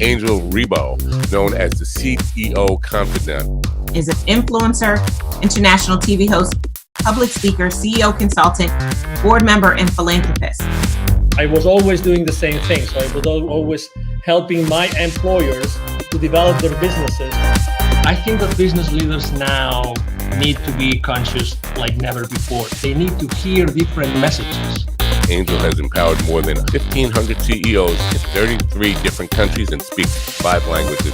Angel Rebo, known as the CEO Confidant. Is an influencer, international TV host, public speaker, CEO consultant, board member, and philanthropist. I was always doing the same thing. So I was always helping my employers to develop their businesses. I think that business leaders now need to be conscious like never before. They need to hear different messages. Angel has empowered more than 1,500 CEOs in 33 different countries and speaks 5 languages.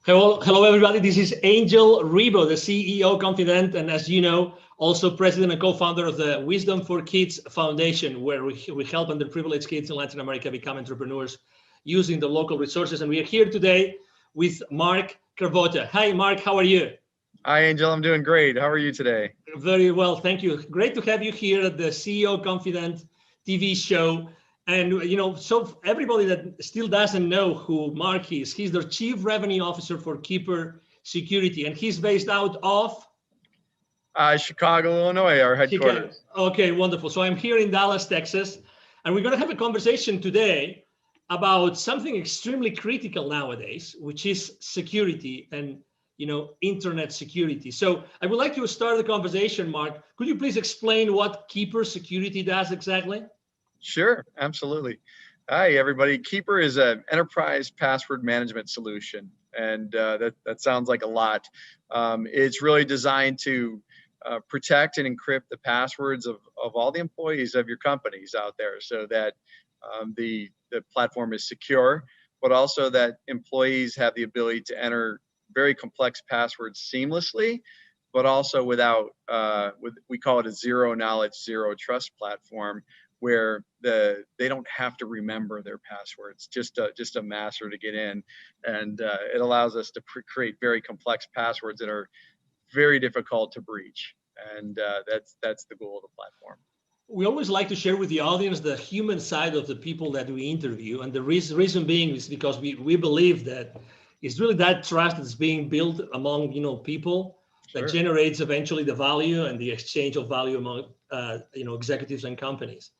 Hello, everybody. This is Angel Rebo, the CEO Confidant, and as you know, also president and co-founder of the Wisdom for Kids Foundation, where we help underprivileged kids in Latin America become entrepreneurs using the local resources. And we are here today with Mark Cravotta. Hi, Mark. How are you? Hi, Angel. I'm doing great. How are you today? Very well. Thank you. Great to have you here at the CEO Confidant TV show. And, you know, so everybody that still doesn't know who Mark is, he's the Chief Revenue Officer for Keeper Security, and he's based out of? Chicago, Illinois, our headquarters. Chicago. Okay, wonderful. So I'm here in Dallas, Texas, and we're going to have a conversation today about something extremely critical nowadays, which is security and, you know, internet security. So I would like to start the conversation, Mark. Could you please explain what Keeper Security does exactly? Sure, absolutely. Hi, everybody. Keeper is an enterprise password management solution, and that sounds like a lot. It's really designed to protect and encrypt the passwords of all the employees of your companies out there, so that the platform is secure, but also that employees have the ability to enter very complex passwords seamlessly, but also without, we call it a zero knowledge, zero trust platform, where they don't have to remember their passwords, just a master to get in, and it allows us to create very complex passwords that are very difficult to breach, and that's the goal of the platform. We always like to share with the audience the human side of the people that we interview, and the reason being is because we believe that it's really that trust that's being built among people that Sure. generates eventually the value and the exchange of value among executives and companies.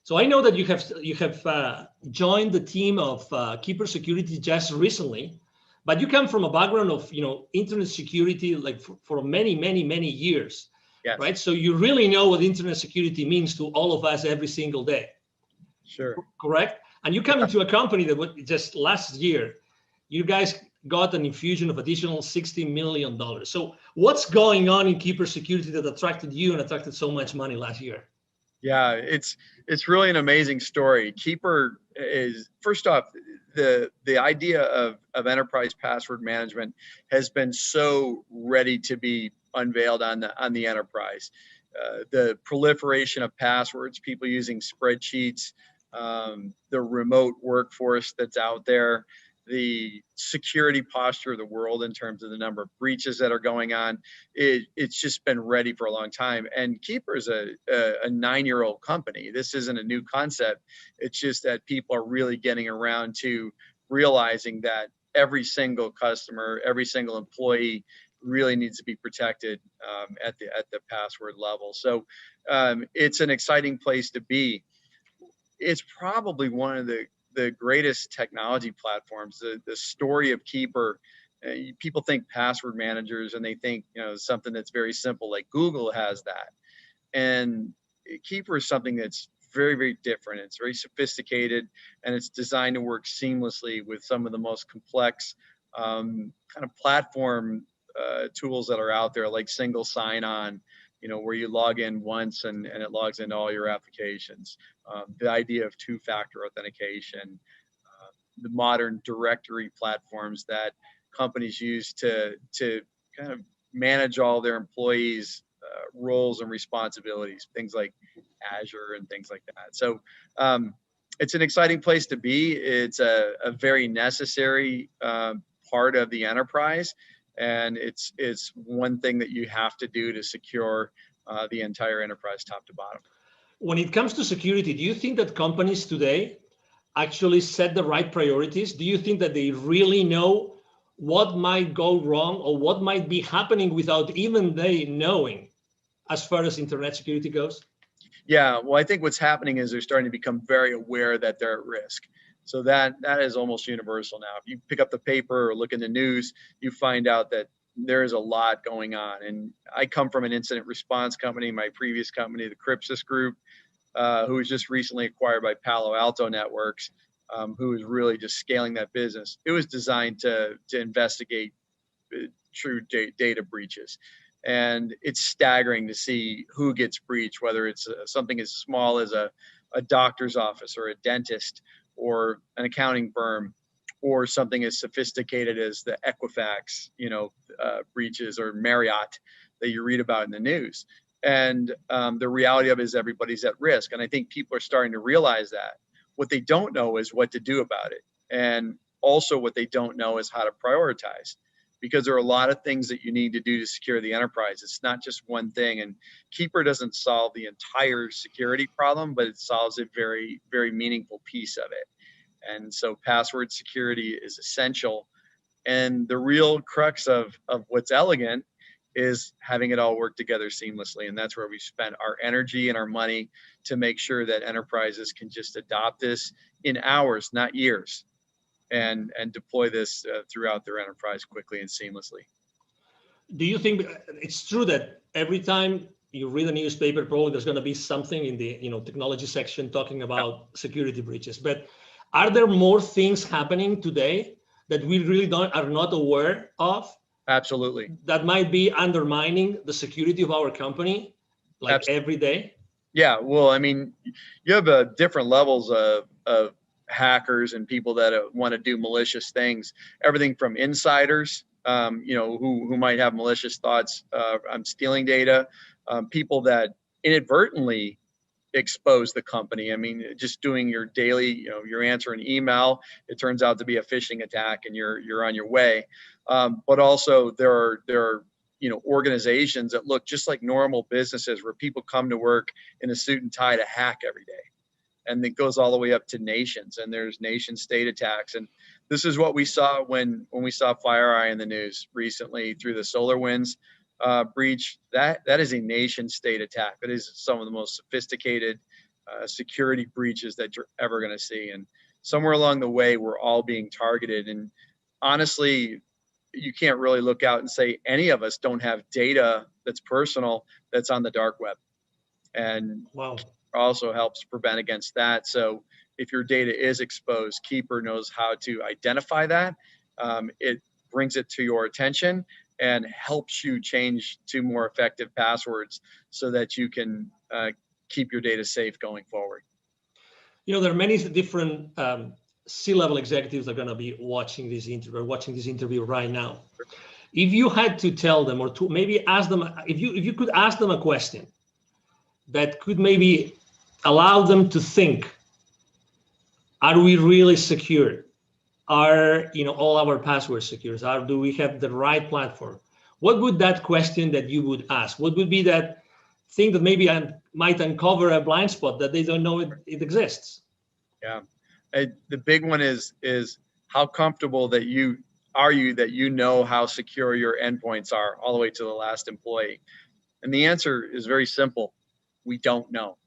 So I know that you have joined the team of Keeper Security just recently, but you come from a background of internet security like for many years, Yes. right? So you really know what internet security means to all of us every single day. Sure. Correct? And you come into a company that just last year, you guys got an infusion of additional $60 million. So what's going on in Keeper Security that attracted you and attracted so much money last year? Yeah, it's really an amazing story. Keeper is, first off, the idea of enterprise password management has been so ready to be unveiled on the enterprise. The proliferation of passwords, people using spreadsheets, the remote workforce that's out there, the security posture of the world in terms of the number of breaches that are going on, it's just been ready for a long time. And Keeper is a 9-year-old company. This isn't a new concept. It's just that people are really getting around to realizing that every single customer, every single employee really needs to be protected at the password level. So it's an exciting place to be. It's probably one of the greatest technology platforms. The story of Keeper, people think password managers and they think something that's very simple, like Google has that, and Keeper is something that's very different. It's very sophisticated, and it's designed to work seamlessly with some of the most complex kind of platform tools that are out there, like single sign-on, where you log in once and it logs into all your applications. The idea of two-factor authentication, the modern directory platforms that companies use to kind of manage all their employees' roles and responsibilities, things like Azure and things like that. So it's an exciting place to be. It's a very necessary part of the enterprise. And it's one thing that you have to do to secure the entire enterprise top to bottom. When it comes to security, do you think that companies today actually set the right priorities? Do you think that they really know what might go wrong or what might be happening without even they knowing as far as internet security goes? Yeah, well, I think what's happening is they're starting to become very aware that they're at risk. So that is almost universal now. If you pick up the paper or look in the news, you find out that there is a lot going on. And I come from an incident response company, my previous company, the Crypsis Group, who was just recently acquired by Palo Alto Networks, who is really just scaling that business. It was designed to investigate true data breaches. And it's staggering to see who gets breached, whether it's something as small as a doctor's office or a dentist or an accounting firm, or something as sophisticated as the Equifax, breaches, or Marriott that you read about in the news. And the reality of it is everybody's at risk. And I think people are starting to realize that. What they don't know is what to do about it. And also what they don't know is how to prioritize, because there are a lot of things that you need to do to secure the enterprise. It's not just one thing. And Keeper doesn't solve the entire security problem, but it solves a very, very meaningful piece of it. And so password security is essential. And the real crux of what's elegant is having it all work together seamlessly. And that's where we spent our energy and our money to make sure that enterprises can just adopt this in hours, not years, and deploy this throughout their enterprise quickly and seamlessly. Do you think it's true that every time you read a newspaper, probably there's going to be something in the technology section talking about security breaches? But are there more things happening today that we really are not aware of? Absolutely. That might be undermining the security of our company, like Absolutely. every day? Yeah, well, I mean, you have different levels of hackers and people that want to do malicious things. Everything from insiders, who might have malicious thoughts on stealing data, people that inadvertently expose the company. I mean, just doing your daily, you're answering email, it turns out to be a phishing attack, and you're on your way. But also there are organizations that look just like normal businesses, where people come to work in a suit and tie to hack every day. And it goes all the way up to nations, and there's nation state attacks. And this is what we saw when we saw FireEye in the news recently through the SolarWinds breach. That is a nation state attack. That is some of the most sophisticated security breaches that you're ever going to see. And somewhere along the way, we're all being targeted. And honestly, you can't really look out and say any of us don't have data that's personal that's on the dark web. And wow, also helps prevent against that. So if your data is exposed, Keeper knows how to identify that. It brings it to your attention and helps you change to more effective passwords so that you can keep your data safe going forward. There are many different C-level executives that are going to be watching this interview right now. If you had to tell them, or to maybe ask them, if you could ask them a question that could maybe allow them to think, are we really secure? Are all our passwords secure? Do we have the right platform? What would that question that you would ask? What would be that thing that maybe might uncover a blind spot that they don't know it exists? Yeah, the big one is how comfortable that you know how secure your endpoints are all the way to the last employee. And the answer is very simple. We don't know.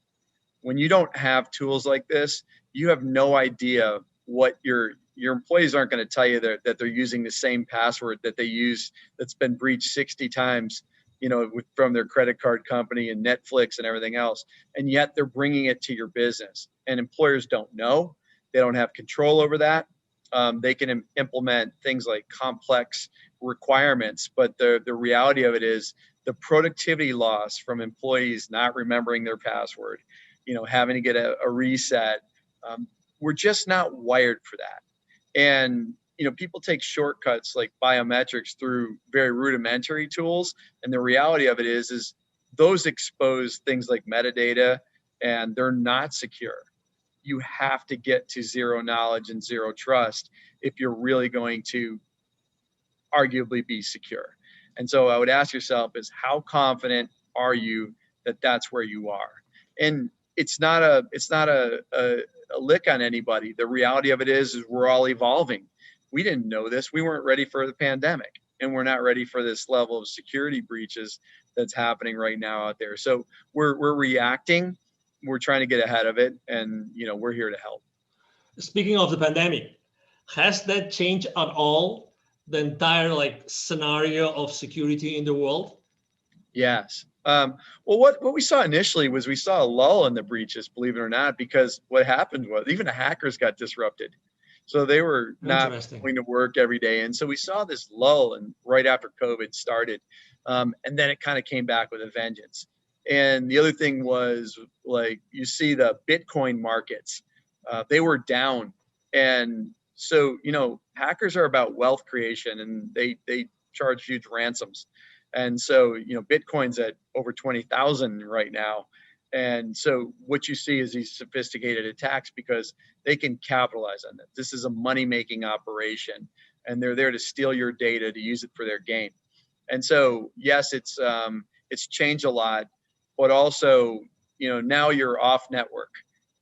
When you don't have tools like this, you have no idea what your employees aren't going to tell you that they're using the same password that they use that's been breached 60 times, from their credit card company and Netflix and everything else. And yet they're bringing it to your business, and employers don't know. They don't have control over that. They can implement things like complex requirements, but the reality of it is the productivity loss from employees not remembering their password, having to get a reset. We're just not wired for that. And, people take shortcuts like biometrics through very rudimentary tools. And the reality of it is those expose things like metadata, and they're not secure. You have to get to zero knowledge and zero trust if you're really going to arguably be secure. And so I would ask yourself is, how confident are you that that's where you are? And it's not a lick on anybody. The reality of it is we're all evolving. we didn't know this. We weren't ready for the pandemic, and we're not ready for this level of security breaches that's happening right now out there. So we're reacting. We're trying to get ahead of it, and we're here to help. Speaking of the pandemic, has that changed at all the entire scenario of security in the world? Yes. Well, what we saw initially was we saw a lull in the breaches, believe it or not, because what happened was even the hackers got disrupted. So they were not going to work every day. And so we saw this lull and right after COVID started. And then it kind of came back with a vengeance. And the other thing was you see the Bitcoin markets, they were down. And so, hackers are about wealth creation, and they charge huge ransoms. And so, Bitcoin's at over 20,000 right now. And so what you see is these sophisticated attacks because they can capitalize on it. This is a money-making operation, and they're there to steal your data to use it for their gain. And so, yes, it's changed a lot, but also, now you're off network.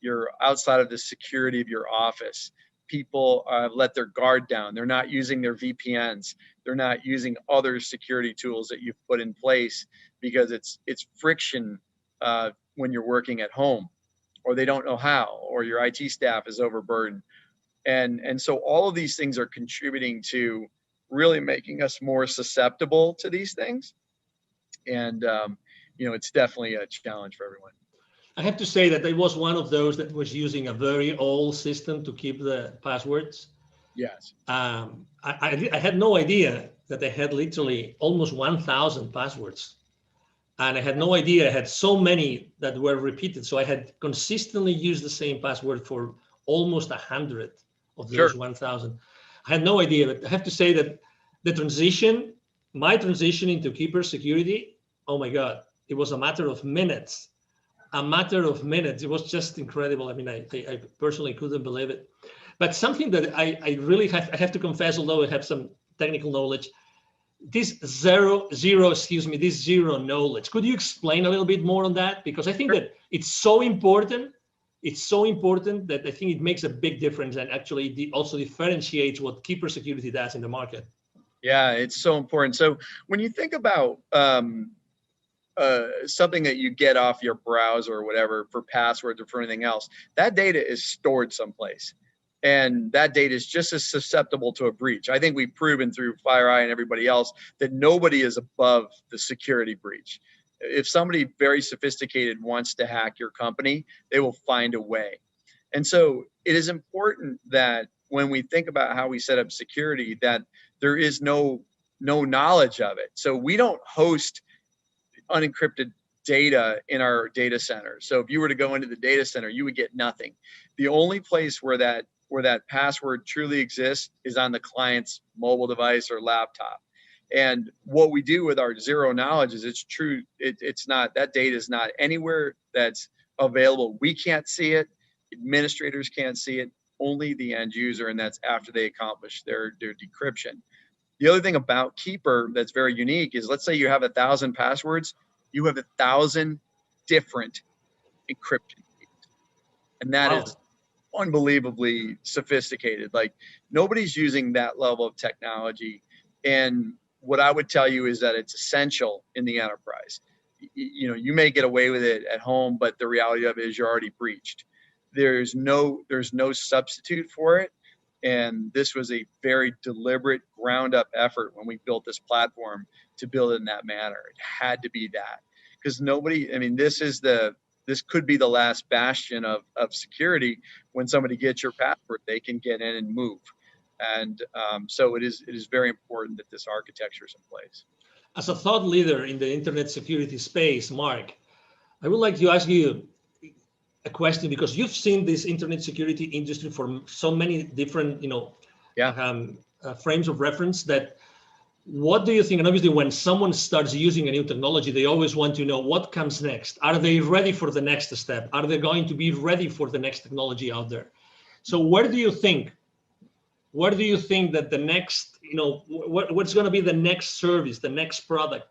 You're outside of the security of your office. People let their guard down. They're not using their VPNs. They're not using other security tools that you've put in place because it's friction when you're working at home, or they don't know how, or your IT staff is overburdened. And so all of these things are contributing to really making us more susceptible to these things. And, it's definitely a challenge for everyone. I have to say that I was one of those that was using a very old system to keep the passwords. Yes. I had no idea that I had literally almost 1,000 passwords. And I had no idea I had so many that were repeated. So I had consistently used the same password for almost 100 of those 1,000. I had no idea, but I have to say that my transition into Keeper security, oh my God, it was a matter of minutes. It was just incredible. I mean, I personally couldn't believe it. But something that I really have to confess, although I have some technical knowledge, this zero knowledge. Could you explain a little bit more on that? Because I think that it's so important. It's so important that I think it makes a big difference and actually also differentiates what Keeper security does in the market. Yeah, it's so important. So when you think about something that you get off your browser or whatever for passwords or for anything else, that data is stored someplace. And that data is just as susceptible to a breach. I think we've proven through FireEye and everybody else that nobody is above the security breach. If somebody very sophisticated wants to hack your company, they will find a way. And so it is important that when we think about how we set up security, that there is no knowledge of it. So we don't host unencrypted data in our data center. So if you were to go into the data center, you would get nothing. The only place where that password truly exists is on the client's mobile device or laptop. And what we do with our zero knowledge is it's true. It's not, that data is not anywhere that's available. We can't see it. Administrators can't see it. Only the end user, and that's after they accomplish their decryption. The other thing about Keeper that's very unique is, let's say you have 1,000 passwords, you have 1,000 different encryption keys. And that is unbelievably sophisticated. Like, nobody's using that level of technology. And what I would tell you is that it's essential in the enterprise. You may get away with it at home, but the reality of it is you're already breached. There's no substitute for it. And this was a very deliberate ground up effort when we built this platform to build it in that manner. It had to be that, because this could be the last bastion of security. When somebody gets your password, they can get in and move. And so it is very important that this architecture is in place. As a thought leader in the internet security space, Mark, I would like to ask you a question, because you've seen this internet security industry for so many different, frames of reference. That, what do you think? And obviously, when someone starts using a new technology, they always want to know what comes next. Are they ready for the next step? Are they going to be ready for the next technology out there? So where do you think that the next, what's going to be the next service, the next product,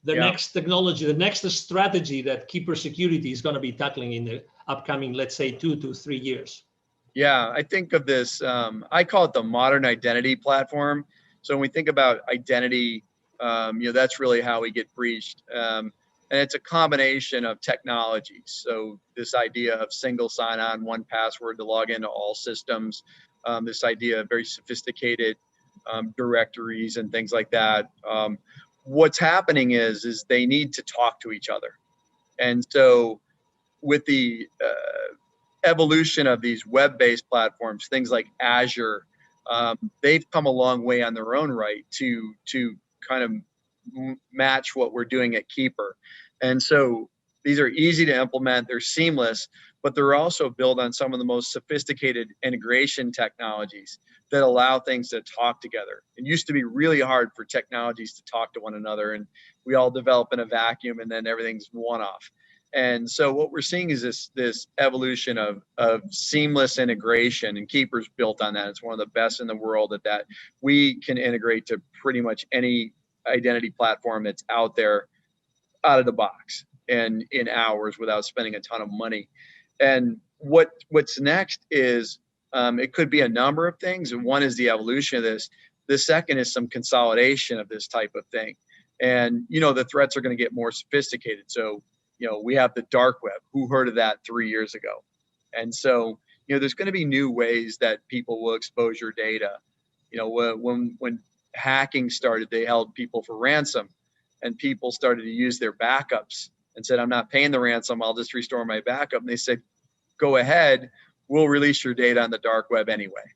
the next technology, the next strategy that Keeper Security is going to be tackling in the upcoming, let's say, 2 to 3 years? Yeah, I think of this, I call it the modern identity platform. So when we think about identity, that's really how we get breached. And it's a combination of technologies. So this idea of single sign-on, one password to log into all systems, this idea of very sophisticated directories and things like that. What's happening is they need to talk to each other. And so with the evolution of these web-based platforms, things like Azure, they've come a long way on their own right to kind of match what we're doing at Keeper. And so these are easy to implement, they're seamless, but they're also built on some of the most sophisticated integration technologies that allow things to talk together. It used to be really hard for technologies to talk to one another, and we all develop in a vacuum and then everything's one-off. And so what we're seeing is this evolution of seamless integration, and Keeper's built on that. It's one of the best in the world at that. We can integrate to pretty much any identity platform that's out there out of the box and in hours without spending a ton of money. And what's next is it could be a number of things. And one is the evolution of this. The second is some consolidation of this type of thing. And, the threats are going to get more sophisticated. So, we have the dark web. Who heard of that 3 years ago? And so, there's going to be new ways that people will expose your data. When hacking started, they held people for ransom, and people started to use their backups and said, I'm not paying the ransom, I'll just restore my backup. And they said, go ahead, we'll release your data on the dark web anyway.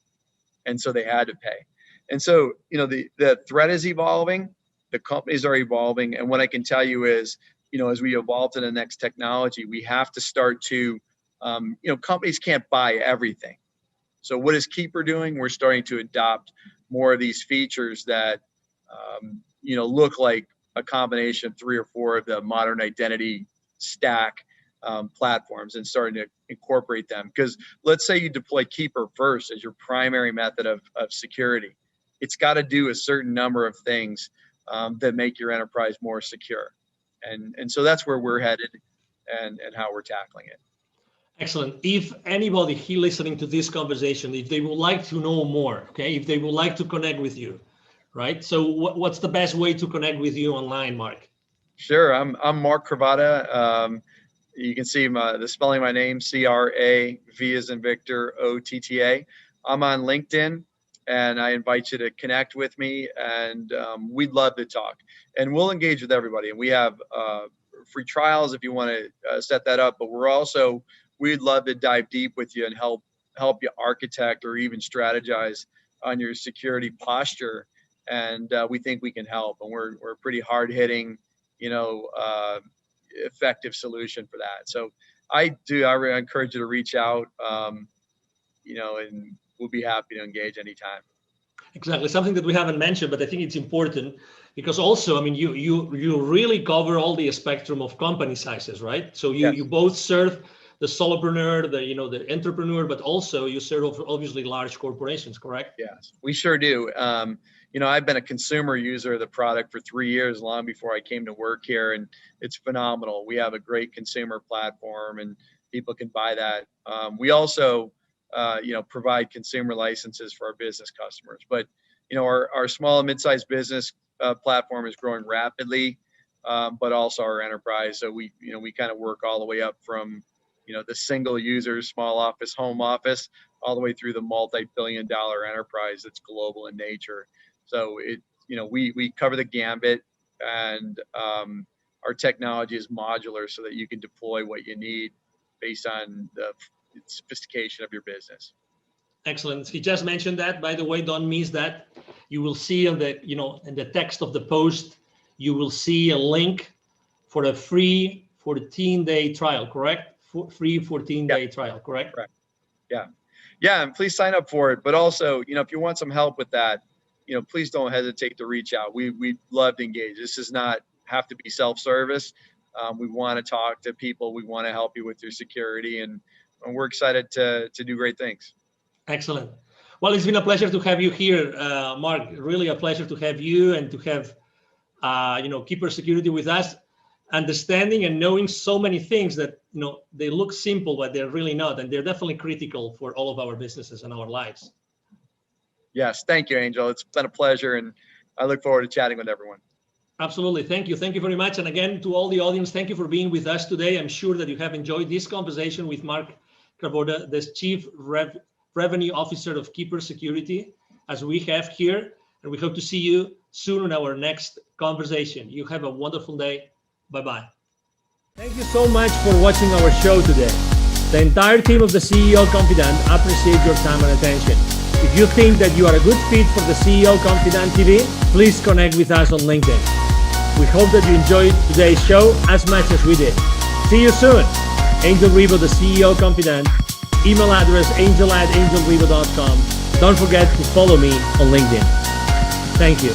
And so they had to pay. And so, the threat is evolving, the companies are evolving. And what I can tell you is, as we evolve to the next technology, we have to start to, companies can't buy everything. So what is Keeper doing? We're starting to adopt more of these features that, look like a combination of 3 or 4 of the modern identity stack platforms, and starting to incorporate them. Because let's say you deploy Keeper first as your primary method of security. It's got to do a certain number of things that make your enterprise more secure. And so that's where we're headed and how we're tackling it. Excellent. If anybody here listening to this conversation, if they would like to know more, okay, if they would like to connect with you, right? So what's the best way to connect with you online, Mark? Sure. I'm Mark Cravotta. You can see the spelling of my name, C-R-A-V as in Victor, O-T-T-A. I'm on LinkedIn, and I invite you to connect with me, and we'd love to talk. And we'll engage with everybody. And we have free trials if you want to set that up. But we'd love to dive deep with you and help you architect or even strategize on your security posture. And we think we can help. And we're a pretty hard-hitting, effective solution for that. So I really encourage you to reach out, and we'll be happy to engage anytime. Exactly. Something that we haven't mentioned, but I think it's important because also, I mean, you really cover all the spectrum of company sizes, right? So you, Yes. you both serve the solopreneur, the entrepreneur, but also you serve obviously large corporations, correct? Yes, we sure do. I've been a consumer user of the product for 3 years, long before I came to work here, and it's phenomenal. We have a great consumer platform, and people can buy that. We also, provide consumer licenses for our business customers. But, our small and mid-sized business platform is growing rapidly, but also our enterprise. So we kind of work all the way up from, the single users, small office, home office, all the way through the multi-billion-dollar enterprise that's global in nature. So we cover the gambit, and our technology is modular so that you can deploy what you need based on the sophistication of your business. Excellent. He just mentioned that, by the way, don't miss that. You will see in the text of the post, you will see a link for a free 14-day trial, correct? Free 14-day trial, correct? Correct. Yeah, and please sign up for it. But also, if you want some help with that, please don't hesitate to reach out. We'd love to engage. This does not have to be self-service. We want to talk to people. We want to help you with your security, and we're excited to do great things. Excellent. Well, it's been a pleasure to have you here, Mark. Really a pleasure to have you and to have, Keeper Security with us. understanding and knowing so many things that, they look simple, but they're really not. And they're definitely critical for all of our businesses and our lives. Yes. Thank you, Angel. It's been a pleasure. And I look forward to chatting with everyone. Absolutely. Thank you. Thank you very much. And again, to all the audience, thank you for being with us today. I'm sure that you have enjoyed this conversation with Mark Cravotta, the Chief Revenue Officer of Keeper Security, as we have here. And we hope to see you soon in our next conversation. You have a wonderful day. Bye-bye. Thank you so much for watching our show today. The entire team of the CEO Confidant appreciate your time and attention. If you think that you are a good fit for the CEO Confidant TV, please connect with us on LinkedIn. We hope that you enjoyed today's show as much as we did. See you soon. Angel Ribo, the CEO Confidant. Email address angel@angelribo.com. Don't forget to follow me on LinkedIn. Thank you.